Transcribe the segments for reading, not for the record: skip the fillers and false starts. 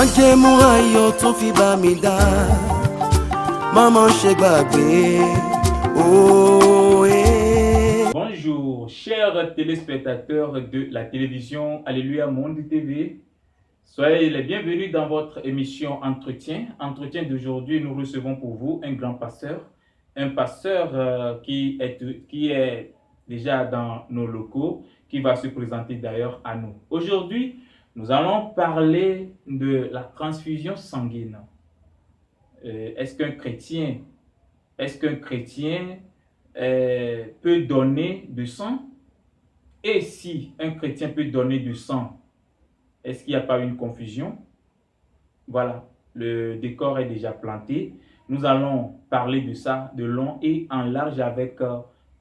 Májẹ̀mú ayọ̀ tó fi bá mi dá, maman ṣe gbàgbé. Bonjour, chers téléspectateurs de la télévision Alléluia Monde TV. Soyez les bienvenus dans votre émission Entretien. Entretien d'aujourd'hui, nous recevons pour vous un grand pasteur. Un pasteur qui est déjà dans nos locaux, qui va se présenter d'ailleurs à nous. Aujourd'hui, nous allons parler de la transfusion sanguine. Est-ce qu'un chrétien peut donner du sang? Et si un chrétien peut donner du sang, est-ce qu'il n'y a pas une confusion? Voilà, le décor est déjà planté. Nous allons parler de ça de long et en large avec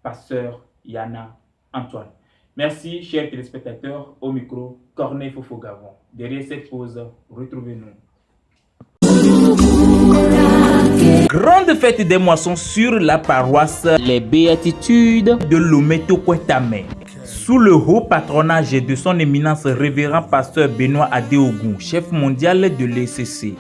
pasteur Yana Antoine. Merci, chers téléspectateurs. Au micro, Corneille Fofo-Gavon. Derrière cette pause, retrouvez-nous. Grande fête des moissons sur la paroisse Les Béatitudes de Lometo Kwetame. Sous le haut patronage de son éminence révérend pasteur Benoît Adéogun, chef mondial de l'ECC.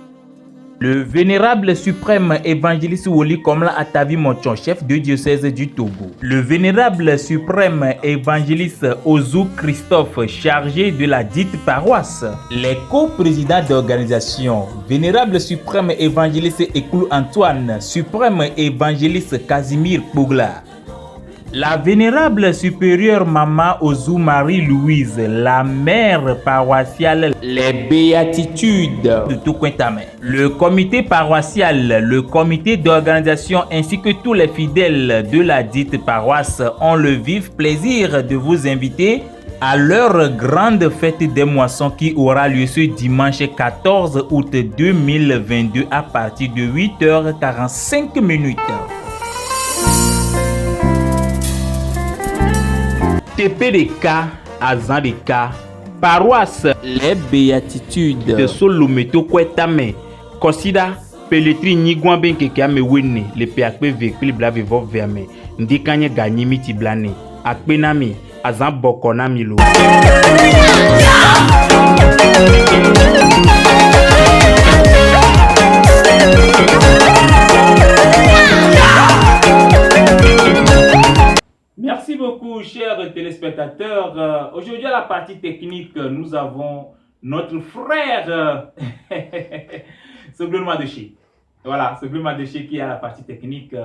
Le vénérable suprême évangéliste Woli Komla Atavi Mochon, chef de diocèse du Togo. Le vénérable suprême évangéliste Ozu Christophe, chargé de la dite paroisse. Les co-présidents d'organisation, vénérable suprême évangéliste Ekoulou Antoine, suprême évangéliste Casimir Pougla. La vénérable supérieure Maman Ozu Marie-Louise, la mère paroissiale Les Béatitudes de Toukwentame. Le comité paroissial, le comité d'organisation ainsi que tous les fidèles de la dite paroisse ont le vif plaisir de vous inviter à leur grande fête des moissons qui aura lieu ce dimanche 14 août 2022 à partir de 8h45. TPDK à Zandeka, paroisse Les Béatitudes de Solometo Kwetame, Kosida, Peletri Nigouan Benkeke Ame Wene, le Péakpe Véhicule Blave Vov Verme, Ndikanye Gagné Miti Blane, Akpenami, Azan Bokonamilo. Merci beaucoup, chers téléspectateurs. Aujourd'hui, à la partie technique, nous avons notre frère, Soglou Madeché. Voilà, Soglou Madeché qui est à la partie technique.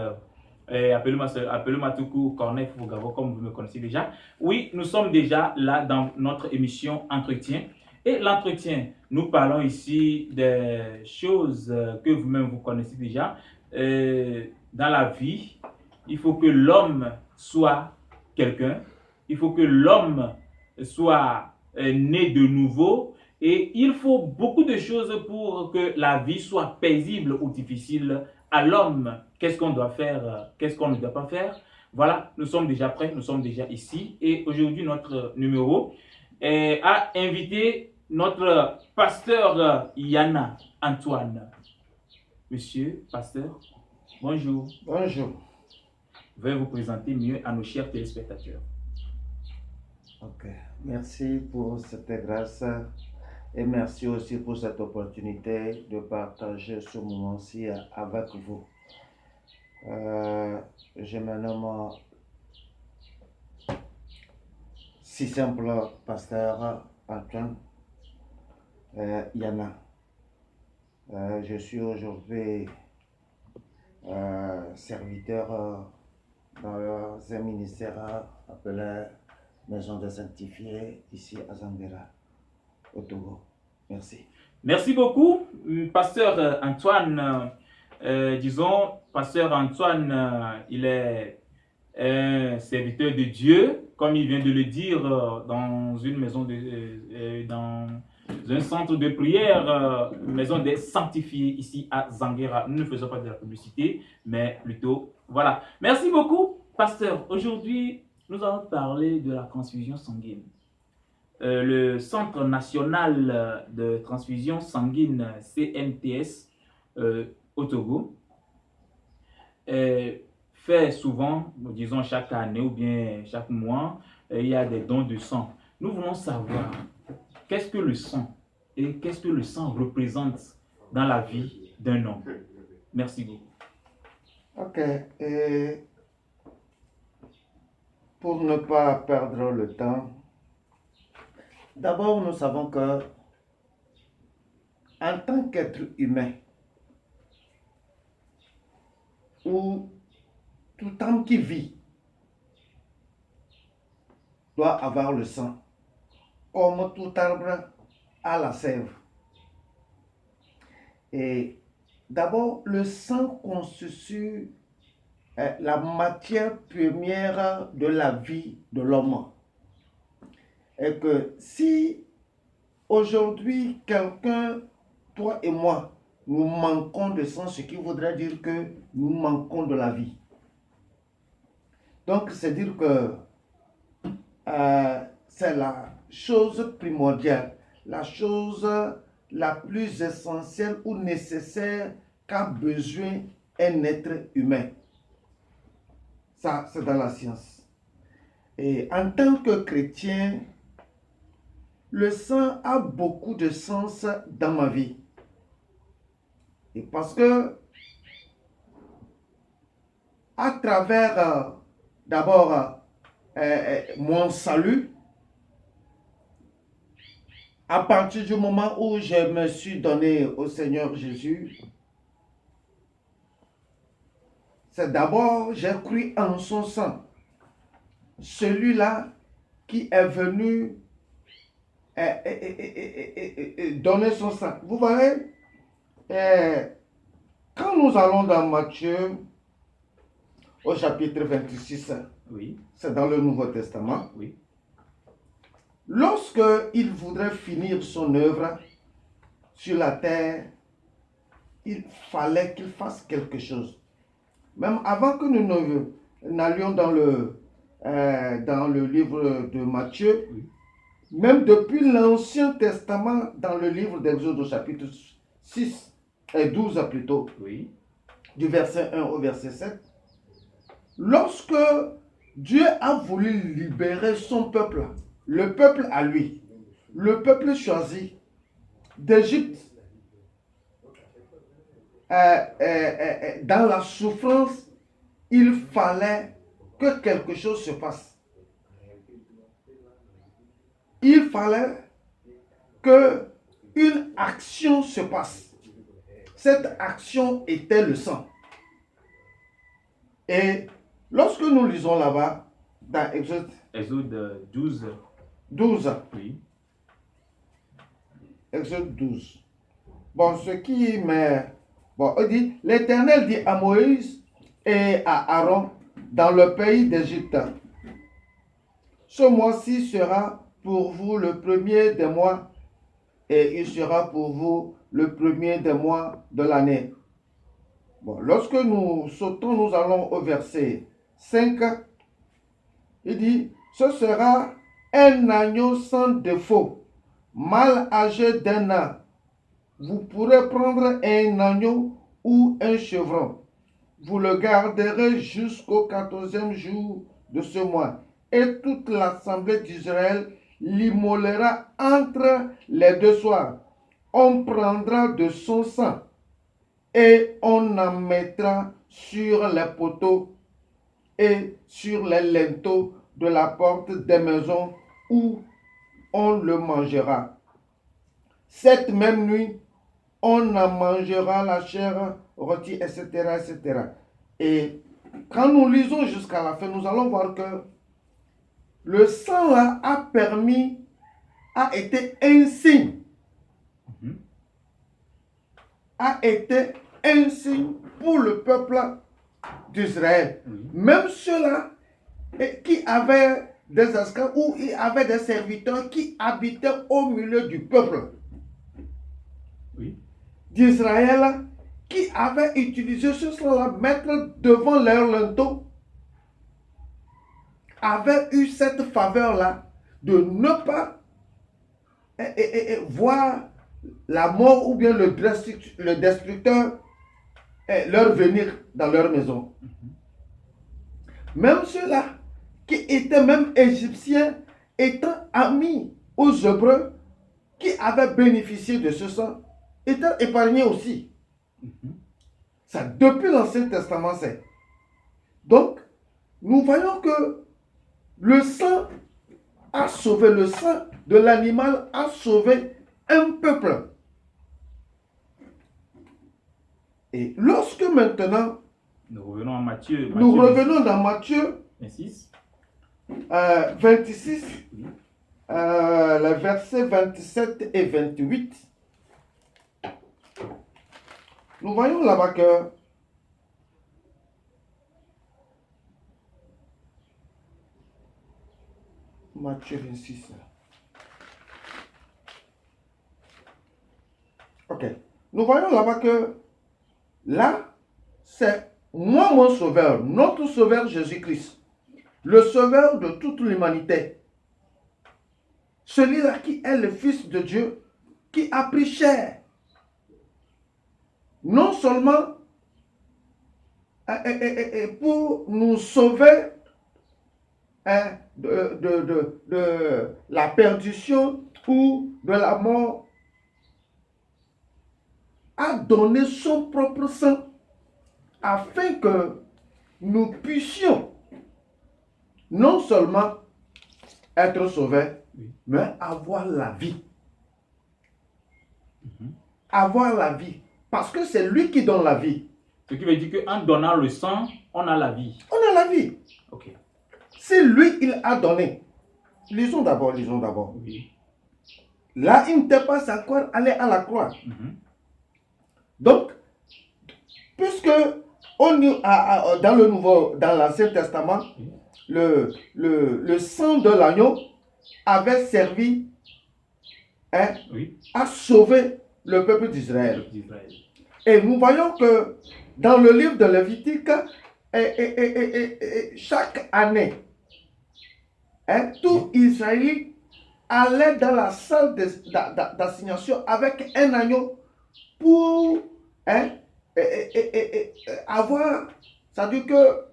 Appelez-moi Toukou, Corneille Fofo-Gavon, comme vous me connaissez déjà. Oui, nous sommes déjà là dans notre émission Entretien. Et l'entretien, nous parlons ici des choses que vous-même vous connaissez déjà. Dans la vie, il faut que l'homme soit quelqu'un, il faut que l'homme soit né de nouveau et il faut beaucoup de choses pour que la vie soit paisible ou difficile à l'homme. Qu'est-ce qu'on doit faire, qu'est-ce qu'on ne doit pas faire? Voilà, nous sommes déjà prêts, nous sommes déjà ici et aujourd'hui notre numéro a invité notre pasteur Yana Antoine. Monsieur, pasteur, bonjour. Bonjour. Veuillez vous présenter mieux à nos chers téléspectateurs. Ok, merci pour cette grâce et merci aussi pour cette opportunité de partager ce moment-ci avec vous. Je me nomme si simple pasteur Antoine Yana. Je suis aujourd'hui serviteur dans un ministère appelé Maison des Sanctifiés ici à Zambéra, au Togo. Merci. Merci beaucoup, pasteur Antoine. Pasteur Antoine, il est un serviteur de Dieu, comme il vient de le dire, dans une maison dans un centre de prière, maison des sanctifiés ici à Zanguera. Nous ne faisons pas de la publicité, mais plutôt, voilà. Merci beaucoup, pasteur. Aujourd'hui, nous allons parler de la transfusion sanguine. Le Centre national de transfusion sanguine, CNTS, au Togo, fait souvent, disons chaque année ou bien chaque mois, il y a des dons de sang. Nous voulons savoir, qu'est-ce que le sang? Et qu'est-ce que le sang représente dans la vie d'un homme? Merci beaucoup. Ok. Et pour ne pas perdre le temps, d'abord nous savons que en tant qu'être humain, ou tout homme qui vit doit avoir le sang, comme tout arbre a la sève. Et d'abord, le sang constitue la matière première de la vie de l'homme. Et que si aujourd'hui quelqu'un, toi et moi, nous manquons de sang, ce qui voudrait dire que nous manquons de la vie. Donc, c'est dire que c'est la chose primordiale, la chose la plus essentielle ou nécessaire qu'a besoin un être humain. Ça, c'est dans la science. Et en tant que chrétien, le sang a beaucoup de sens dans ma vie. Et parce que, à travers d'abord mon salut, à partir du moment où je me suis donné au Seigneur Jésus, c'est d'abord j'ai cru en son sang, celui-là qui est venu donner son sang. Vous voyez, quand nous allons dans Matthieu au chapitre 26, Oui, c'est dans le Nouveau Testament, oui, lorsque il voudrait finir son œuvre sur la terre, il fallait qu'il fasse quelque chose. Même avant que nous n'allions dans le livre de Matthieu, oui, même depuis l'Ancien Testament, dans le livre d'Exode au chapitre 6 et 12 plutôt, oui, du verset 1 au verset 7, lorsque Dieu a voulu libérer son peuple, le peuple à lui, le peuple choisi d'Égypte, dans la souffrance, il fallait que quelque chose se passe. Il fallait que une action se passe. Cette action était le sang. Et lorsque nous lisons là-bas, dans Exode 12, 12, oui, Exode 12. Bon, ce qui m'est... Bon, il dit, l'Éternel dit à Moïse et à Aaron dans le pays d'Égypte, ce mois-ci sera pour vous le premier des mois et il sera pour vous le premier des mois de l'année. Bon, lorsque nous sautons, nous allons au verset 5. Il dit, ce sera un agneau sans défaut, mâle âgé d'un an. Vous pourrez prendre un agneau ou un chevreau. Vous le garderez jusqu'au 14e jour de ce mois. Et toute l'assemblée d'Israël l'immolera entre les deux soirs. On prendra de son sang et on en mettra sur les poteaux et sur les linteaux de la porte des maisons où on le mangera. Cette même nuit, on en mangera la chair rôtie, etc., etc. Et quand nous lisons jusqu'à la fin, nous allons voir que le sang là a été un signe. A été un signe pour le peuple d'Israël. Même ceux-là qui avaient des esclaves ou qui avaient des serviteurs qui habitaient au milieu du peuple d'Israël, qui avaient utilisé ce sang-là, mettre devant leur linteau, avaient eu cette faveur-là de ne pas voir la mort ou bien le destructeur leur venir dans leur maison. Même ceux-là qui étaient même égyptiens, étant amis aux Hébreux, qui avaient bénéficié de ce sang étaient épargnés aussi. Ça, depuis l'Ancien Testament, c'est. Donc, nous voyons que le sang a sauvé, le sang de l'animal a sauvé un peuple. Et lorsque maintenant, Nous revenons à Matthieu. nous revenons dans Matthieu 26. 26, Oui. les versets 27 et 28, nous voyons là-bas que Matthieu 26. Ok. Nous voyons là-bas que là, c'est moi mon sauveur, notre sauveur Jésus-Christ, le sauveur de toute l'humanité. Celui-là qui est le Fils de Dieu, qui a pris chair. Non seulement pour nous sauver de la perdition ou de la mort, a donné son propre sang afin que nous puissions non seulement être sauvés, mais avoir la vie. Avoir la vie. Parce que c'est lui qui donne la vie. Ce qui veut dire qu'en donnant le sang, on a la vie. On a la vie. Ok. C'est lui il a donné. Lisons d'abord, lisons d'abord. Oui. Là, il n'était pas encore allé à la croix. Donc, puisque dans l'Ancien Testament, le sang de l'agneau avait servi à sauver le peuple d'Israël. Et nous voyons que dans le livre de Lévitique, chaque année, tout Israélite allait dans la salle d'assignation avec un agneau pour avoir, c'est-à-dire que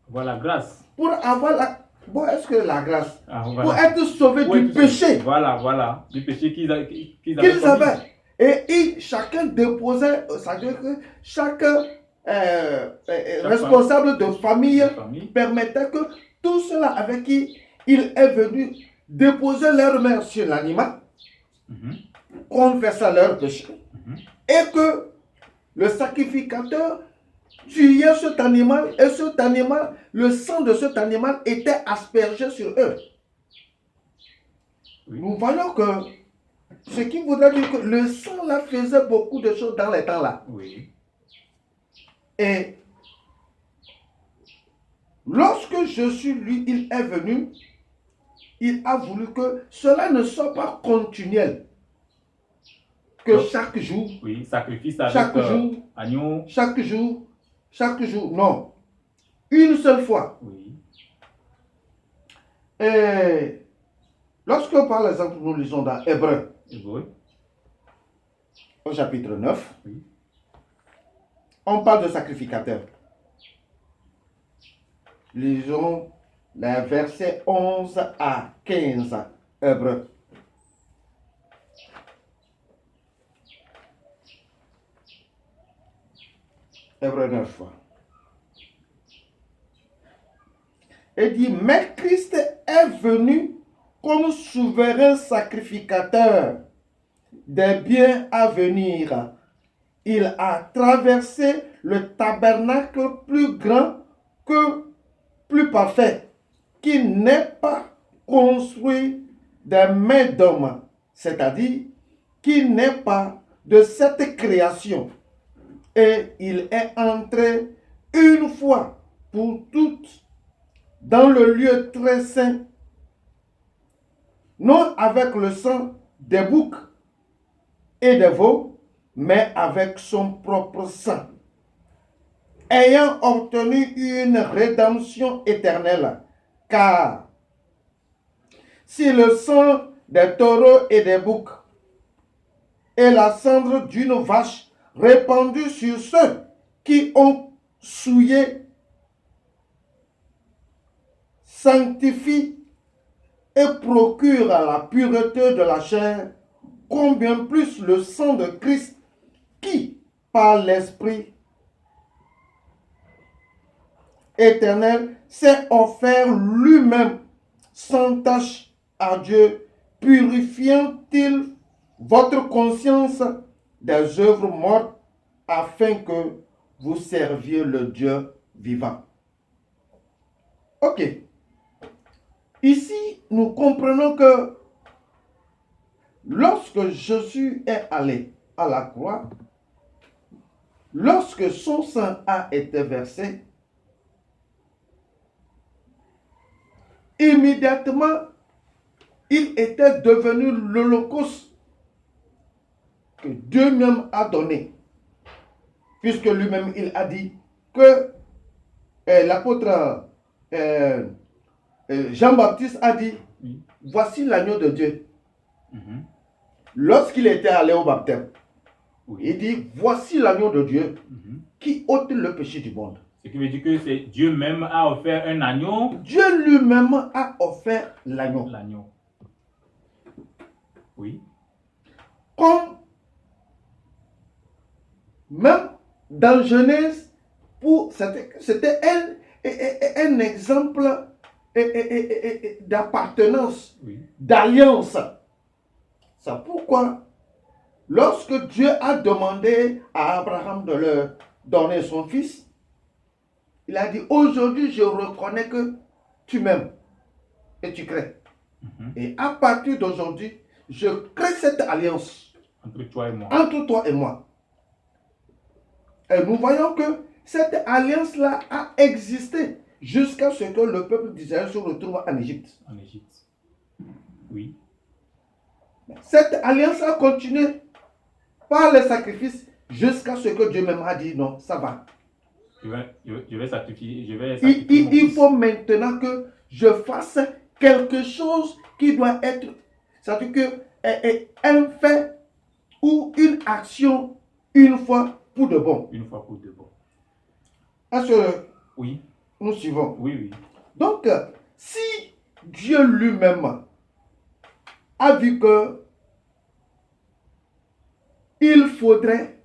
avoir la grâce. Pour avoir la, bon, est-ce que la grâce, voilà. Pour être sauvé du péché. Voilà, du péché qu'ils avaient. Et chacun déposait, c'est-à-dire que chaque responsable de famille permettait que tout cela avec qui il est venu déposer leur main sur l'animal, confessant leur péché, et que le sacrificateur tuait cet animal, et cet animal, le sang de cet animal était aspergé sur eux. Nous voyons que ce qui voudrait dire que le sang là faisait beaucoup de choses dans les temps là. Et lorsque Jésus, lui, il est venu, il a voulu que cela ne soit pas continuel. Que chaque jour, sacrifice avec chaque jour, agneau. Chaque jour, non. Une seule fois. Et lorsque, par exemple, nous lisons dans Hébreux, au chapitre 9, on parle de sacrificateur. Lisons les versets 11 à 15, Hébreux. Hébreux 9. Et dit, mais Christ est venu comme souverain sacrificateur des biens à venir. Il a traversé le tabernacle plus grand que plus parfait, qui n'est pas construit des mains d'hommes, c'est-à-dire qui n'est pas de cette création. Et il est entré une fois pour toutes dans le lieu très saint, non avec le sang des boucs et des veaux, mais avec son propre sang, ayant obtenu une rédemption éternelle. Car si le sang des taureaux et des boucs et la cendre d'une vache répandue sur ceux qui ont souillé sanctifie et procure la pureté de la chair, combien plus le sang de Christ qui, par l'Esprit éternel, s'est offert lui-même sans tache à Dieu, purifiant-il votre conscience des œuvres mortes afin que vous serviez le Dieu vivant. Ok. Ici, nous comprenons que lorsque Jésus est allé à la croix, lorsque son sang a été versé, immédiatement, il était devenu l'holocauste que Dieu même a donné. Puisque lui-même, il a dit que l'apôtre Jean-Baptiste a dit, voici l'agneau de Dieu. Lorsqu'il était allé au baptême, il dit, voici l'agneau de Dieu qui ôte le péché du monde. Ce qui veut dire que c'est Dieu même a offert un agneau. Dieu lui-même a offert l'agneau. L'agneau. Oui. Comme même dans Genèse, c'était un exemple d'appartenance, d'alliance. C'est pourquoi, lorsque Dieu a demandé à Abraham de leur donner son fils, il a dit, aujourd'hui je reconnais que tu m'aimes et tu crées. Et à partir d'aujourd'hui, je crée cette alliance entre toi et moi. Entre toi et moi. Et nous voyons que cette alliance-là a existé jusqu'à ce que le peuple d'Israël se retrouve en Égypte. En Égypte. Oui. Cette alliance a continué par les sacrifices jusqu'à ce que Dieu même a dit non, ça va. Je vais sacrifier. Il faut maintenant que je fasse quelque chose qui doit être, c'est-à-dire que un fait ou une action une fois pour de bon. Une fois pour de bon. Est-ce que oui. Nous suivons? Oui, oui. Donc, si Dieu lui-même a vu que il faudrait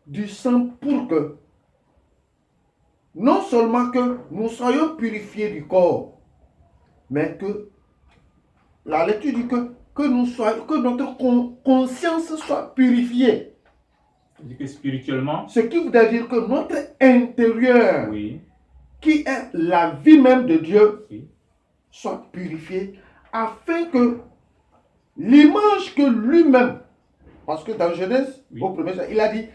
du sang pour que non seulement que nous soyons purifiés du corps, mais que la lecture dit que notre conscience soit purifiée. C'est-à-dire que spirituellement, ce qui voudrait dire que notre intérieur, oui, qui est la vie même de Dieu, oui, soit purifié afin que l'image que lui-même, parce que dans Genèse, oui, au premier, il a dit,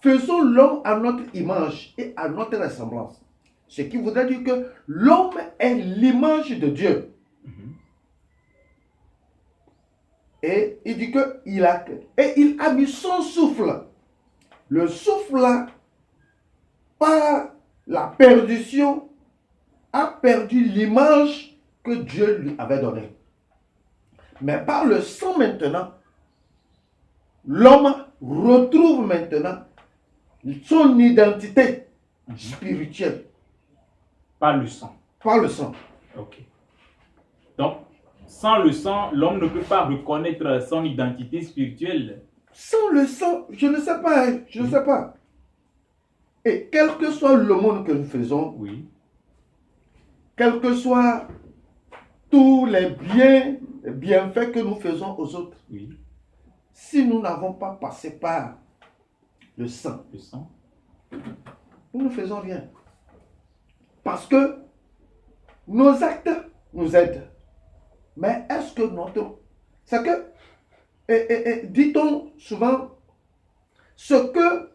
faisons l'homme à notre image et à notre ressemblance. Ce qui voudrait dire que l'homme est l'image de Dieu. Et il dit que il a mis son souffle. Le souffle là, par la perdition, a perdu l'image que Dieu lui avait donnée. Mais par le sang maintenant, l'homme retrouve maintenant son identité spirituelle. Par le sang. Par le sang. Ok. Donc, sans le sang, l'homme ne peut pas reconnaître son identité spirituelle. Sans le sang, je ne sais pas, je ne sais pas. Et quel que soit le monde que nous faisons, oui, quels que soient tous les bienfaits que nous faisons aux autres, oui, si nous n'avons pas passé par le sang, nous ne faisons rien. Parce que nos actes nous aident. Mais est-ce que notre... C'est que, dit-on souvent, ce que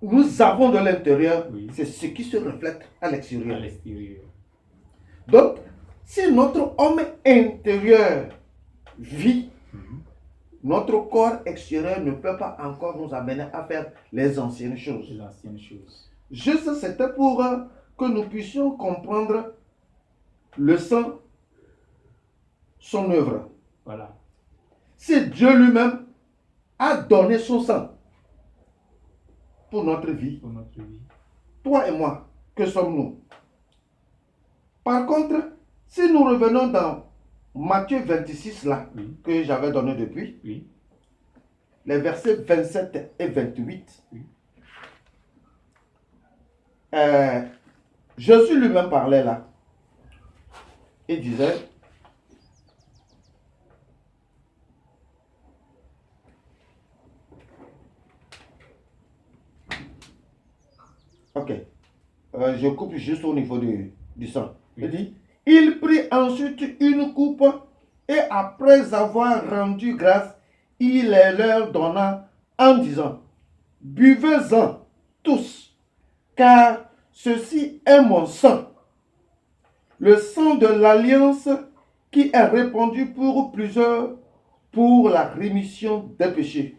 nous avons de l'intérieur, oui, c'est ce qui se reflète à l'extérieur. Donc, si notre homme intérieur vit, notre corps extérieur ne peut pas encore nous amener à faire les anciennes choses. Juste, c'était pour que nous puissions comprendre le sang, son œuvre. Voilà. Si Dieu lui-même a donné son sang pour notre vie, toi et moi, que sommes-nous? Par contre, si nous revenons dans Matthieu 26 là, Oui. que j'avais donné depuis, Oui. les versets 27 et 28, Oui. Jésus lui-même parlait là. Il disait, ok, je coupe juste au niveau du sang. Il dit, il prit ensuite une coupe et après avoir rendu grâce, il les leur donna en disant, buvez-en tous, car ceci est mon sang, le sang de l'alliance qui est répandu pour plusieurs pour la rémission des péchés.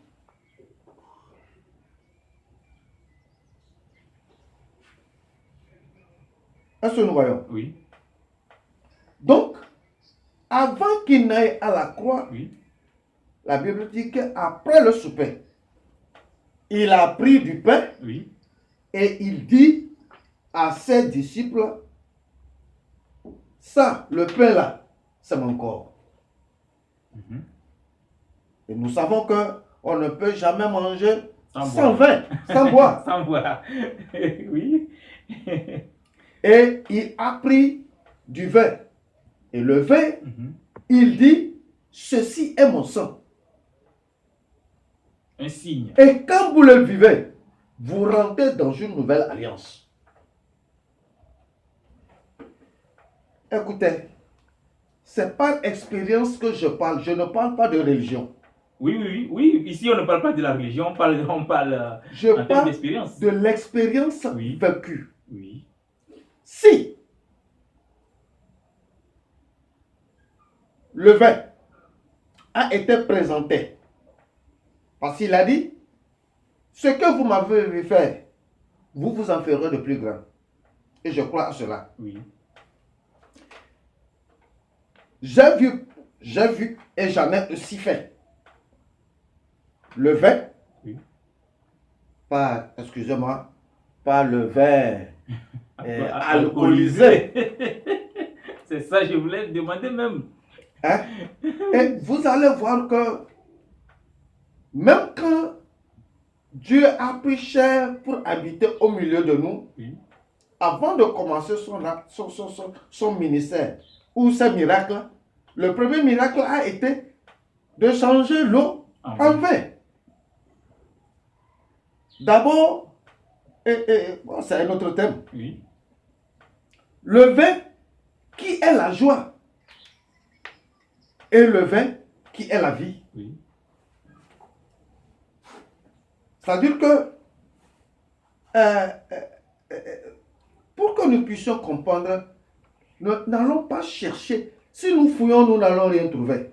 Est-ce que nous voyons? Oui. Donc, avant qu'il n'aille à la croix, Oui. la Bible dit qu'après le souper, il a pris du pain Oui. et il dit à ses disciples, ça, le pain là, c'est mon corps. Mhm. Et nous savons qu'on ne peut jamais manger Sans sans boire. vin, sans boire. Sans boire. Oui. Et il a pris du vin. Et le vin, Mhm. il dit, ceci est mon sang. Un signe. Et quand vous le vivez, vous rentrez dans une nouvelle alliance. Écoutez, c'est par expérience que je parle. Je ne parle pas de religion. Oui, oui, oui, oui. Ici, on ne parle pas de la religion, on parle Je en termes parle d'expérience. de l'expérience Oui. vécue. Oui. Si le vin a été présenté, parce qu'il a dit, ce que vous m'avez fait, vous vous en ferez de plus grand. Et je crois à cela. Oui. J'ai vu et j'en ai aussi fait. Le vin, Oui. pas, excusez-moi, pas le vin alcoolisé. C'est ça, je voulais demander même. Hein? Et vous allez voir que même quand Dieu a pris chair pour habiter au milieu de nous, Oui. avant de commencer son ministère ou ses miracles, le premier miracle a été de changer l'eau en vin. D'abord, bon, c'est un autre thème. Oui. Le vin qui est la joie et le vin qui est la vie. Oui. C'est-à-dire que pour que nous puissions comprendre, nous n'allons pas chercher. Si nous fouillons, nous n'allons rien trouver.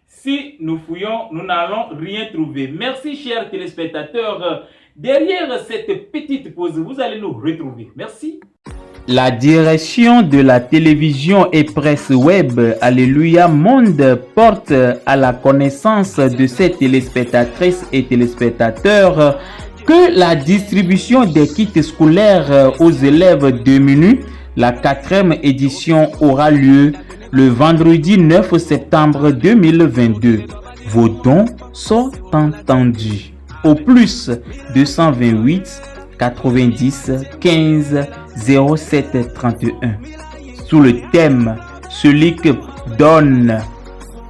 Si nous fouillons, nous n'allons rien trouver. Merci, chers téléspectateurs. Derrière cette petite pause, vous allez nous retrouver. Merci. La direction de la télévision et presse web Alléluia Monde porte à la connaissance de ses téléspectatrices et téléspectateurs que la distribution des kits scolaires aux élèves démunis, la 4e édition, aura lieu le vendredi 9 septembre 2022. Vos dons sont entendus. Au plus 228 90 15 07 31. Sous le thème « Celui qui donne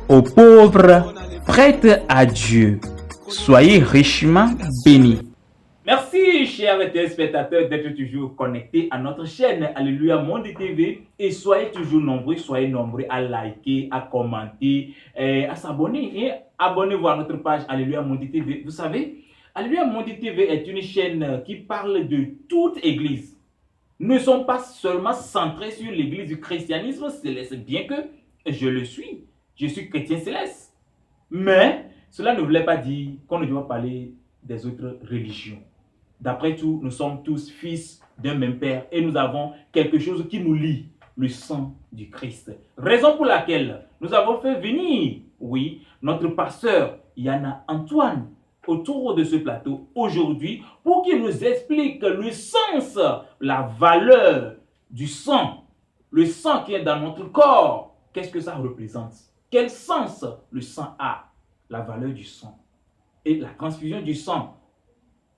aux pauvres prête à Dieu ». Soyez richement bénis. Merci, chers téléspectateurs, d'être toujours connectés à notre chaîne Alléluia Monde TV et soyez toujours nombreux à liker, à commenter, à s'abonner et abonnez-vous à notre page Alléluia Monde TV. Vous savez, Alléluia Monde TV est une chaîne qui parle de toute église. Nous ne sommes pas seulement centrés sur l'église du christianisme céleste, bien que je le suis. Je suis chrétien céleste. Mais cela ne voulait pas dire qu'on ne doit parler des autres religions. D'après tout, nous sommes tous fils d'un même Père et nous avons quelque chose qui nous lie, le sang du Christ. Raison pour laquelle nous avons fait venir, oui, notre pasteur Yana Antoine autour de ce plateau aujourd'hui pour qu'il nous explique le sens, la valeur du sang, le sang qui est dans notre corps, qu'est-ce que ça représente? Quel sens le sang a? La valeur du sang. Et la transfusion du sang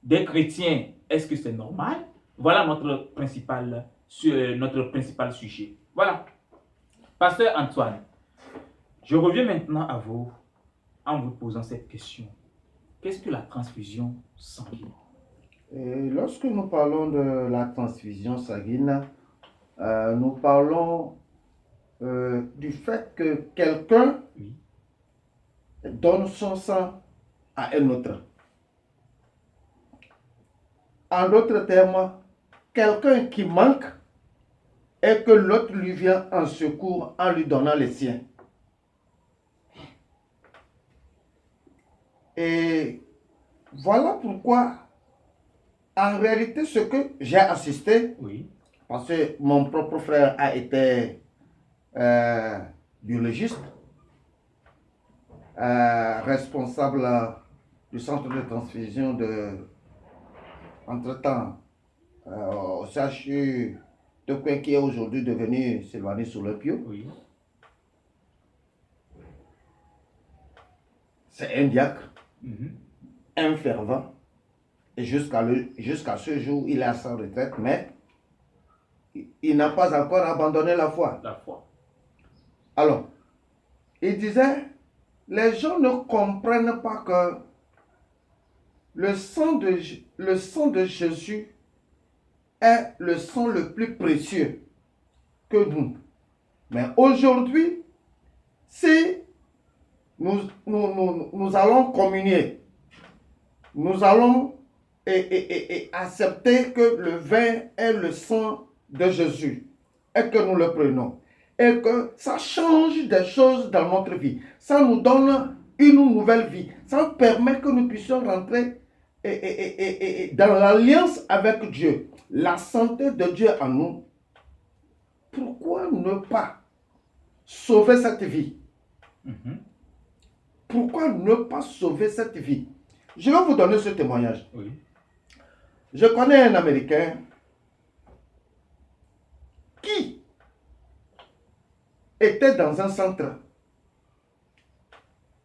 des chrétiens, est-ce que c'est normal? Voilà notre principal sujet. Voilà. Pasteur Antoine, je reviens maintenant à vous en vous posant cette question. Qu'est-ce que la transfusion sanguine? Et lorsque nous parlons de la transfusion sanguine, nous parlons du fait que quelqu'un Oui. donne son sang à un autre. En d'autres termes, quelqu'un qui manque et que l'autre lui vient en secours en lui donnant les siens. Et voilà pourquoi, en réalité, ce que j'ai assisté, Oui. parce que mon propre frère a été biologiste, responsable du centre de transfusion entre-temps au CHU de Coin qui est aujourd'hui devenu Sylvanie sur le Pio. Oui. C'est un diacre, Mhm. un fervent, et jusqu'à ce jour, il est à sa retraite, mais il n'a pas encore abandonné la foi. La foi. Alors, il disait, les gens ne comprennent pas que le sang de Jésus est le sang le plus précieux que nous. Mais aujourd'hui, si nous allons communier, nous allons accepter que le vin est le sang de Jésus et que nous le prenons. Et que ça change des choses dans notre vie. Ça nous donne une nouvelle vie. Ça permet que nous puissions rentrer dans l'alliance avec Dieu. La santé de Dieu en nous. Pourquoi ne pas sauver cette vie? Mhm. Pourquoi ne pas sauver cette vie? Je vais vous donner ce témoignage. Oui. Je connais un Américain qui était dans un centre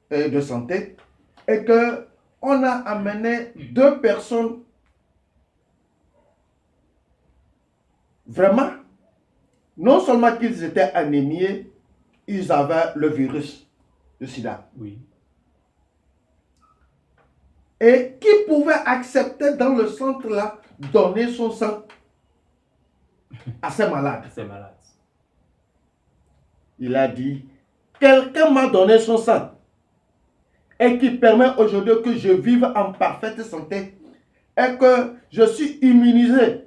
de santé et que on a amené 2 personnes vraiment, non seulement qu'ils étaient anémiés, ils avaient le virus du sida. Oui. Et qui pouvait accepter dans le centre-là donner son sang à ces malades? C'est malade. Il a dit, quelqu'un m'a donné son sang et qui permet aujourd'hui que je vive en parfaite santé et que je suis immunisé.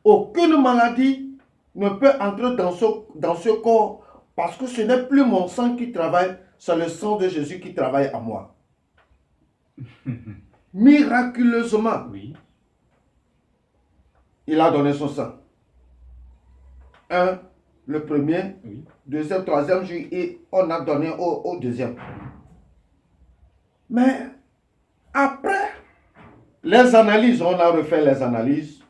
Aucune maladie ne peut entrer dans ce corps parce que ce n'est plus mon sang qui travaille, c'est le sang de Jésus qui travaille en moi. Miraculeusement, Oui. il a donné son sang. Le premier, Oui. deuxième, troisième jour, et on a donné au deuxième. Mais après les analyses, on a refait les analyses,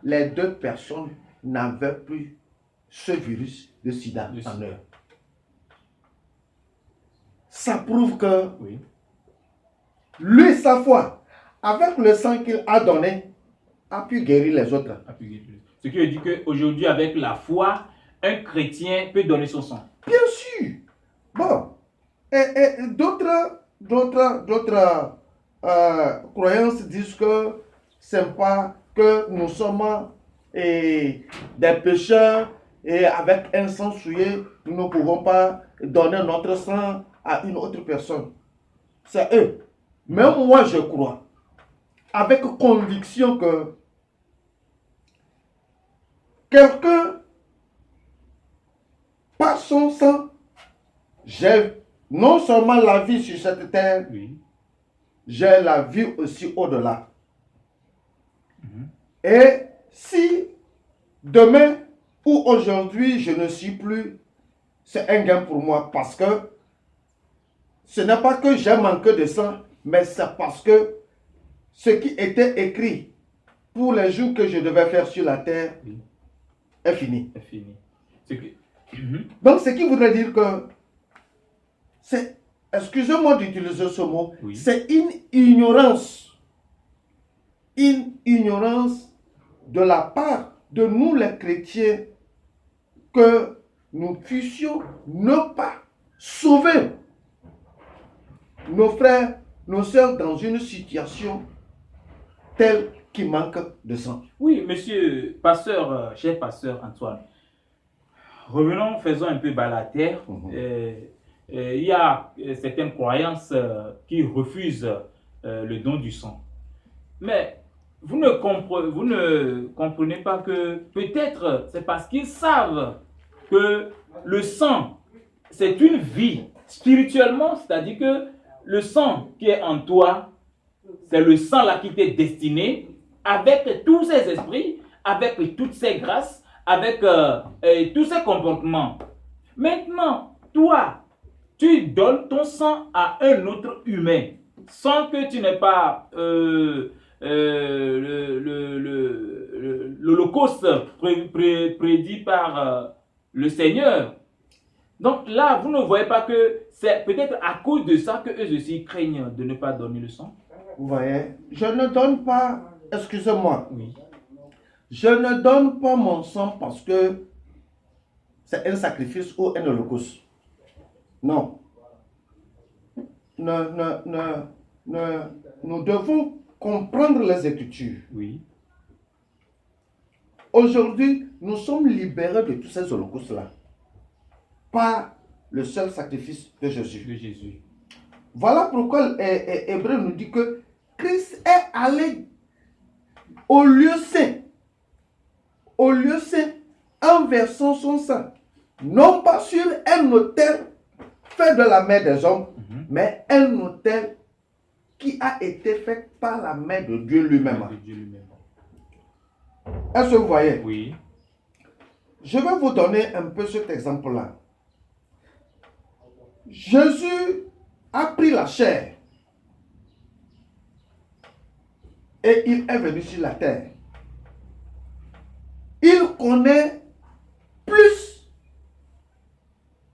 les 2 personnes n'avaient plus ce virus de sida en eux. Ça prouve que Oui. lui, sa foi, avec le sang qu'il a donné, a pu guérir les autres. Ce qui veut dire qu'aujourd'hui, avec la foi, un chrétien peut donner son sang. Bien sûr. Bon. Et d'autres croyances disent que c'est pas que nous sommes des pécheurs et avec un sang souillé, nous ne pouvons pas donner notre sang à une autre personne. C'est eux. Même moi, je crois avec conviction que quelqu'un, par son sang, j'ai non seulement la vie sur cette terre, Oui. j'ai la vie aussi au-delà. Et si demain ou aujourd'hui je ne suis plus, c'est un gain pour moi parce que ce n'est pas que j'ai manqué de sang, mais c'est parce que ce qui était écrit pour les jours que je devais faire sur la terre Oui. est fini. C'est fini. Donc, ce qui voudrait dire que c'est, excusez-moi d'utiliser ce mot, Oui. c'est une ignorance de la part de nous les chrétiens que nous puissions ne pas sauver nos frères, nos sœurs dans une situation telle qu'il manque de sang. Oui, monsieur pasteur, cher pasteur Antoine, revenons, faisons un peu bas la terre. Il y a certaines croyances qui refusent le don du sang. Mais vous ne comprenez pas que peut-être c'est parce qu'ils savent que le sang, c'est une vie spirituellement, c'est-à-dire que le sang qui est en toi, c'est le sang là qui t'est destiné avec tous ces esprits, avec toutes ces grâces, avec tous ces comportements. Maintenant, toi, tu donnes ton sang à un autre humain sans que tu n'aies pas l'holocauste prédit par le Seigneur. Donc là, vous ne voyez pas que c'est peut-être à cause de ça que eux aussi craignent de ne pas donner le sang. Vous voyez, je ne donne pas, excusez-moi, Oui. je ne donne pas mon sang parce que c'est un sacrifice ou un holocauste. Non. Nous devons comprendre les Écritures. Oui. Aujourd'hui, nous sommes libérés de tous ces holocaustes-là par le seul sacrifice de Jésus. De Jésus. Voilà pourquoi Hébreu nous dit que Christ est allé au lieu saint, en versant son sang, non pas sur un autel fait de la main des hommes, mais un autel qui a été fait par la main de Dieu lui-même. De Dieu lui-même. Est-ce que vous voyez? Oui. Je vais vous donner un peu cet exemple-là. Jésus a pris la chair et il est venu sur la terre. Il connaît plus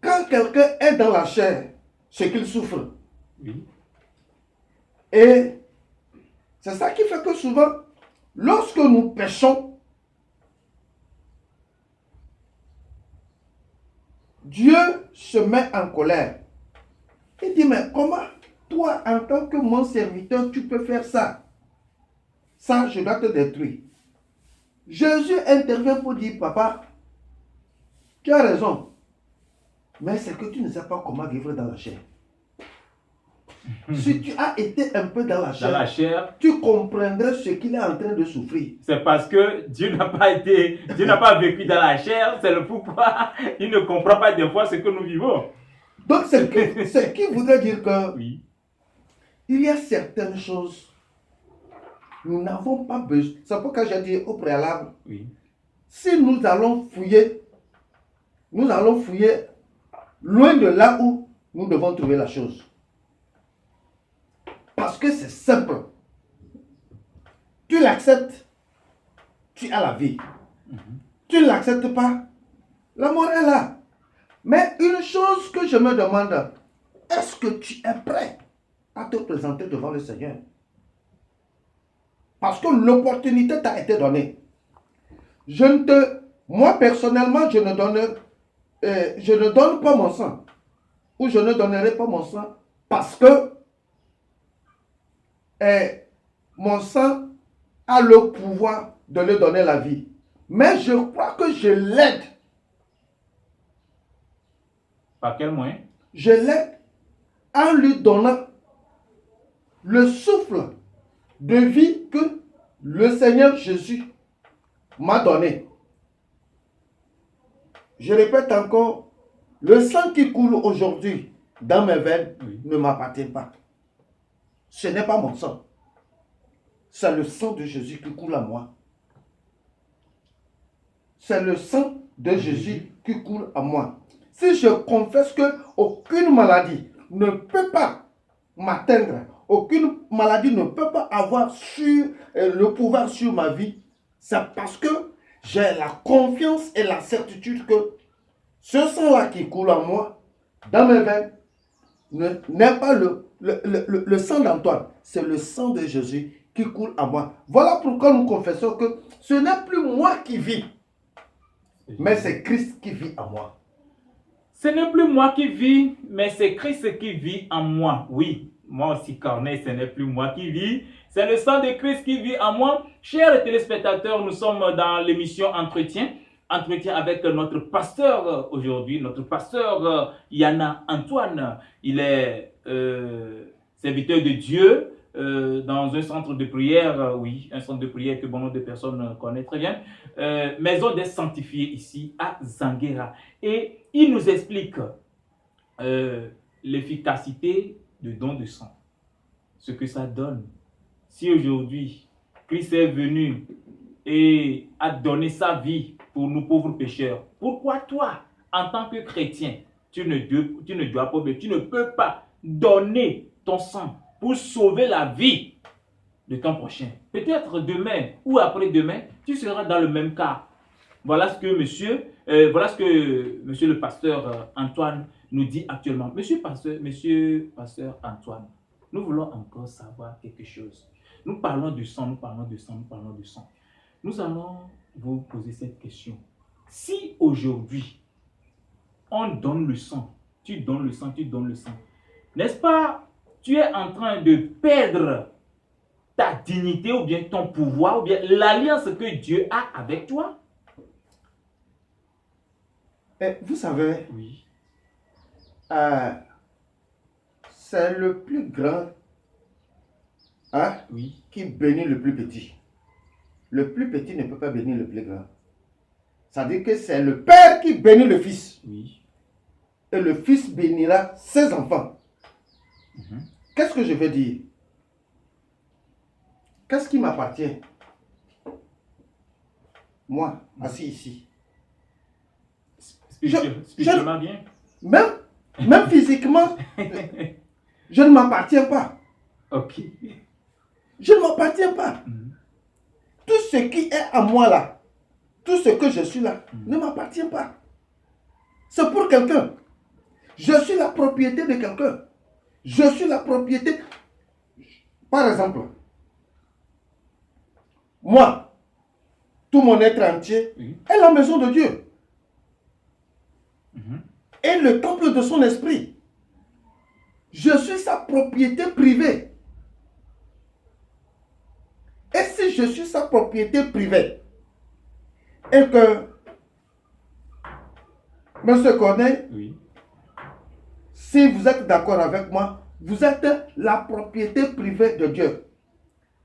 quand quelqu'un est dans la chair ce qu'il souffre. Oui. Et c'est ça qui fait que souvent, lorsque nous péchons, Dieu se met en colère. Il dit, mais comment toi, en tant que mon serviteur, tu peux faire ça? Ça, je dois te détruire. Jésus intervient pour dire, papa, tu as raison, mais c'est que tu ne sais pas comment vivre dans la chair. Si tu as été un peu dans la chair, tu comprendrais ce qu'il est en train de souffrir. C'est parce que Dieu n'a pas vécu dans la chair, c'est le pourquoi il ne comprend pas des fois ce que nous vivons. Donc, ce qui voudrait dire que oui. Il y a certaines choses, nous n'avons pas besoin. C'est pourquoi j'ai dit au préalable, oui. Si nous allons fouiller loin de là où nous devons trouver la chose. Parce que c'est simple. Tu l'acceptes, tu as la vie. Tu ne l'acceptes pas, la mort est là. Mais une chose que je me demande, est-ce que tu es prêt à te présenter devant le Seigneur? Parce que l'opportunité t'a été donnée. Moi personnellement, je ne donne pas mon sang. Ou je ne donnerai pas mon sang parce que mon sang a le pouvoir de lui donner la vie. Mais je crois que je l'aide. Par quel moyen? Je l'aide en lui donnant le souffle de vie que le Seigneur Jésus m'a donné. Je répète encore, le sang qui coule aujourd'hui dans mes veines ne m'appartient pas. Ce n'est pas mon sang. C'est le sang de Jésus qui coule à moi. C'est le sang de Jésus qui coule à moi. Si je confesse qu'aucune maladie ne peut pas m'atteindre, aucune maladie ne peut pas avoir le pouvoir sur ma vie, c'est parce que j'ai la confiance et la certitude que Ce sang-là qui coule en moi, dans mes veines, n'est pas le sang d'Antoine, c'est le sang de Jésus qui coule en moi. Voilà pourquoi nous confessons que ce n'est plus moi qui vis, mais c'est Christ qui vit en moi. Ce n'est plus moi qui vis, mais c'est Christ qui vit en moi. Oui, moi aussi, Corneille, ce n'est plus moi qui vis, c'est le sang de Christ qui vit en moi. Chers téléspectateurs, nous sommes dans l'émission Entretien. Entretien avec notre pasteur aujourd'hui, notre pasteur Yana Antoine. Il est serviteur de Dieu dans un centre de prière, oui, un centre de prière que bon nombre de personnes connaissent très bien, maison des sanctifiés ici à Zanguera. Et il nous explique l'efficacité du don de sang, ce que ça donne. Si aujourd'hui Christ est venu et a donné sa vie pour nous pauvres pécheurs, pourquoi toi, en tant que chrétien, tu ne peux pas donner ton sang pour sauver la vie de ton prochain? Peut-être demain ou après-demain, tu seras dans le même cas. Voilà ce que monsieur le pasteur Antoine nous dit actuellement. Monsieur pasteur Antoine, nous voulons encore savoir quelque chose. Nous parlons du sang, nous parlons du sang, nous parlons du sang. Nous allons vous poser cette question. Si aujourd'hui, on donne le sang, tu donnes le sang, tu donnes le sang, n'est-ce pas, tu es en train de perdre ta dignité ou bien ton pouvoir ou bien l'alliance que Dieu a avec toi? Et vous savez, Oui. c'est le plus grand Oui. qui bénit le plus petit. Le plus petit ne peut pas bénir le plus grand. Ça veut dire que c'est le Père qui bénit le Fils. Oui. Et le Fils bénira ses enfants. Mhm. Qu'est-ce que je veux dire? Qu'est-ce qui m'appartient? Moi, assis ici. Spirituellement bien. Même physiquement, je ne m'appartiens pas. Ok. Je ne m'appartiens pas. Mhm. Tout ce qui est à moi là, tout ce que je suis là, ne m'appartient pas. C'est pour quelqu'un. Je suis la propriété de quelqu'un. Je suis la propriété. Par exemple, moi, tout mon être entier est la maison de Dieu. Et le temple de son esprit. Je suis sa propriété privée. Et si je suis sa propriété privée, et que M. Corneille, si vous êtes d'accord avec moi, vous êtes la propriété privée de Dieu.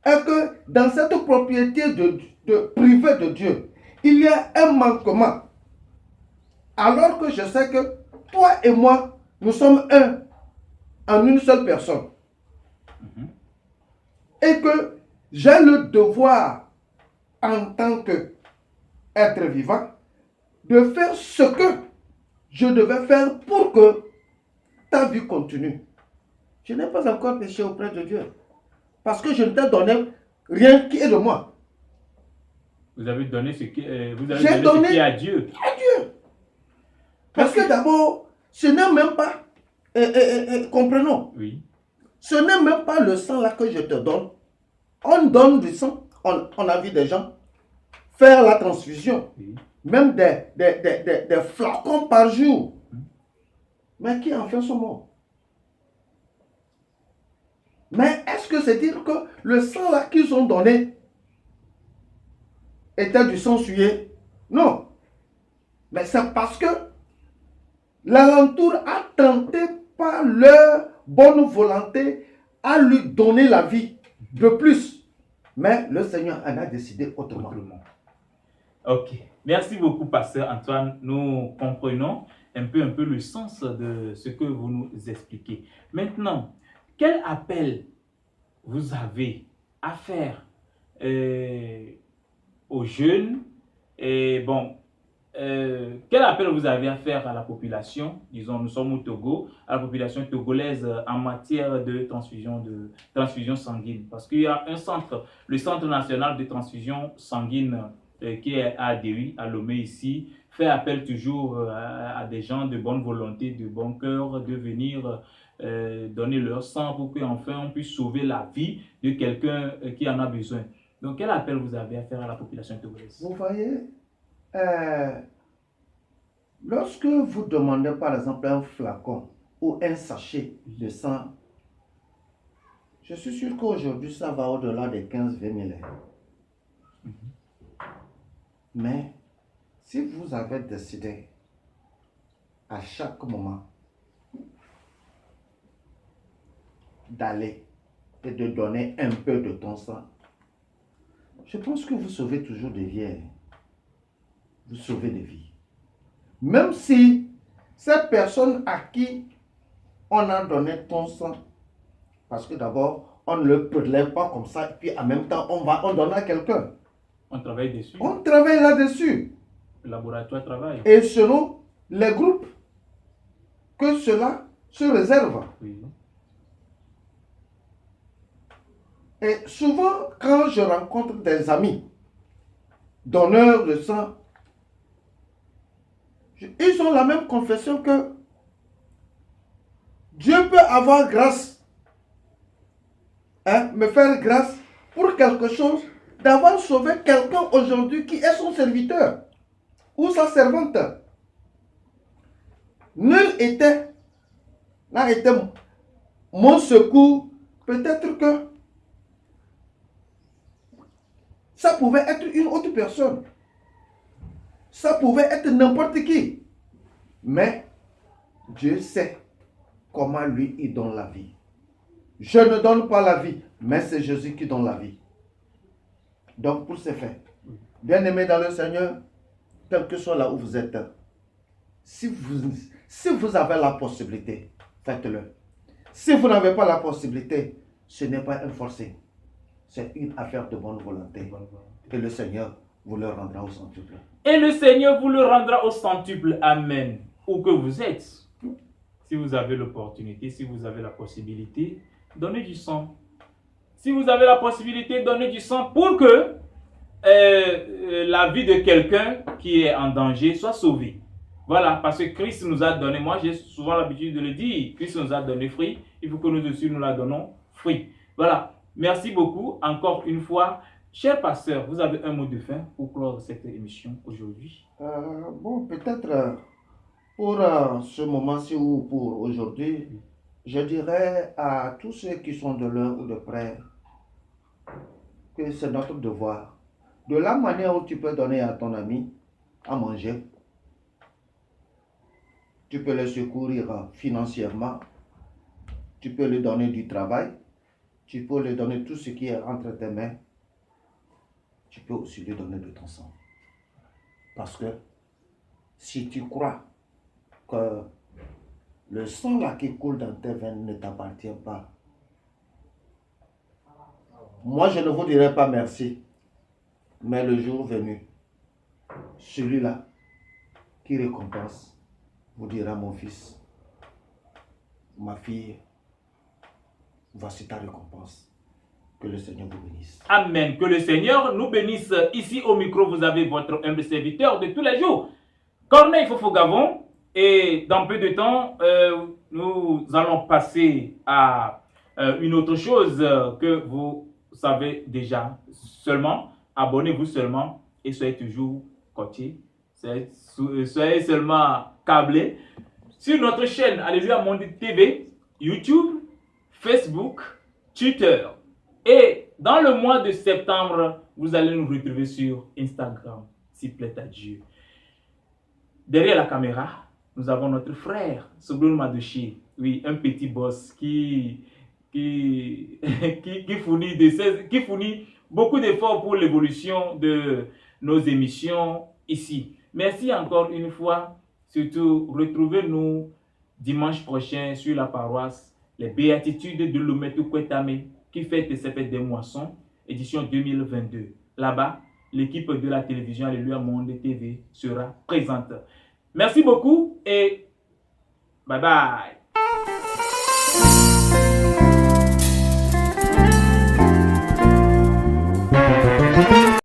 Et que dans cette propriété privée de Dieu, il y a un manquement. Alors que je sais que toi et moi, nous sommes un en une seule personne. Et que j'ai le devoir, en tant qu'être vivant, de faire ce que je devais faire pour que ta vie continue. Je n'ai pas encore péché auprès de Dieu. Parce que je ne t'ai donné rien qui est de moi. Vous avez donné ce qui est à Dieu. À Dieu. Parce que d'abord, ce n'est même pas, comprenons, ce n'est même pas le sang là que je te donne. On donne du sang, on a vu des gens faire la transfusion, même des flacons par jour. Mais qui en fait son mort? Mais est-ce que c'est dire que le sang là qu'ils ont donné était du sang souillé? Non. Mais c'est parce que l'alentour a tenté par leur bonne volonté à lui donner la vie de plus. Mais le Seigneur en a décidé autrement. Ok. Merci beaucoup, pasteur Antoine. Nous comprenons un peu le sens de ce que vous nous expliquez. Maintenant, quel appel vous avez à faire aux jeunes et bon, quel appel vous avez à faire à la population, disons nous sommes au Togo, à la population togolaise en matière de transfusion sanguine? Parce qu'il y a un centre, le Centre national de transfusion sanguine qui est à Adéry, à Lomé ici, fait appel toujours à des gens de bonne volonté, de bon cœur, de venir donner leur sang pour qu'enfin on puisse sauver la vie de quelqu'un qui en a besoin. Donc, quel appel vous avez à faire à la population togolaise? Vous voyez, lorsque vous demandez par exemple un flacon ou un sachet de sang, je suis sûr qu'aujourd'hui ça va au-delà des 15-20 000 €. Mais si vous avez décidé à chaque moment d'aller et de donner un peu de ton sang, je pense que vous sauvez toujours des vies. Vous sauvez des vies. Même si cette personne à qui on a donné ton sang, parce que d'abord, on ne le prélève pas comme ça, et puis en même temps, on donne à quelqu'un. On travaille dessus. On travaille là-dessus. Le laboratoire travaille. Et selon les groupes que cela se réserve. Oui. Et souvent, quand je rencontre des amis donneurs de sang, ils ont la même confession que Dieu peut avoir grâce, me faire grâce pour quelque chose, d'avoir sauvé quelqu'un aujourd'hui qui est son serviteur ou sa servante. Nul n'a été mon secours. Peut-être que ça pouvait être une autre personne. Ça pouvait être n'importe qui. Mais Dieu sait comment lui, il donne la vie. Je ne donne pas la vie, mais c'est Jésus qui donne la vie. Donc, pour ce fait, bien-aimés dans le Seigneur, quel que soit là où vous êtes, si vous avez la possibilité, faites-le. Si vous n'avez pas la possibilité, ce n'est pas un forcé. C'est une affaire de bonne volonté. Et le Seigneur vous le rendra au centuple. Et le Seigneur vous le rendra au centuple. Amen. Où que vous êtes, si vous avez l'opportunité, si vous avez la possibilité, donnez du sang. Si vous avez la possibilité, donnez du sang pour que la vie de quelqu'un qui est en danger soit sauvée. Voilà, parce que Christ nous a donné, moi j'ai souvent l'habitude de le dire, Christ nous a donné fruit, il faut que nous aussi nous la donnons fruit. Voilà, merci beaucoup encore une fois. Cher pasteur, vous avez un mot de fin pour clore cette émission aujourd'hui? Bon, peut-être pour ce moment-ci ou pour aujourd'hui, je dirais à tous ceux qui sont de loin ou de près que c'est notre devoir. De la manière où tu peux donner à ton ami à manger, tu peux le secourir financièrement, tu peux lui donner du travail, tu peux lui donner tout ce qui est entre tes mains, tu peux aussi lui donner de ton sang. Parce que si tu crois que le sang là qui coule dans tes veines ne t'appartient pas, moi je ne vous dirai pas merci, mais le jour venu, celui-là qui récompense vous dira: mon fils, ma fille, voici ta récompense. Que le Seigneur vous bénisse. Amen. Que le Seigneur nous bénisse. Ici au micro, vous avez votre humble serviteur de tous les jours, Corneille Fofo-Gavon. Et dans peu de temps, nous allons passer à une autre chose que vous savez déjà. Seulement, abonnez-vous seulement et soyez toujours coachés. Soyez seulement câblés sur notre chaîne Alléluia Monde TV, YouTube, Facebook, Twitter. Et dans le mois de septembre, vous allez nous retrouver sur Instagram, s'il plaît à Dieu. Derrière la caméra, nous avons notre frère, Soubloun Madouchi. Oui, un petit boss qui fournit beaucoup d'efforts pour l'évolution de nos émissions ici. Merci encore une fois. Surtout, retrouvez-nous dimanche prochain sur la paroisse Les Béatitudes de Lometo Kwetame, qui fête ses fêtes des moissons, édition 2022. Là-bas, l'équipe de la télévision Alléluia Monde TV sera présente. Merci beaucoup et bye bye.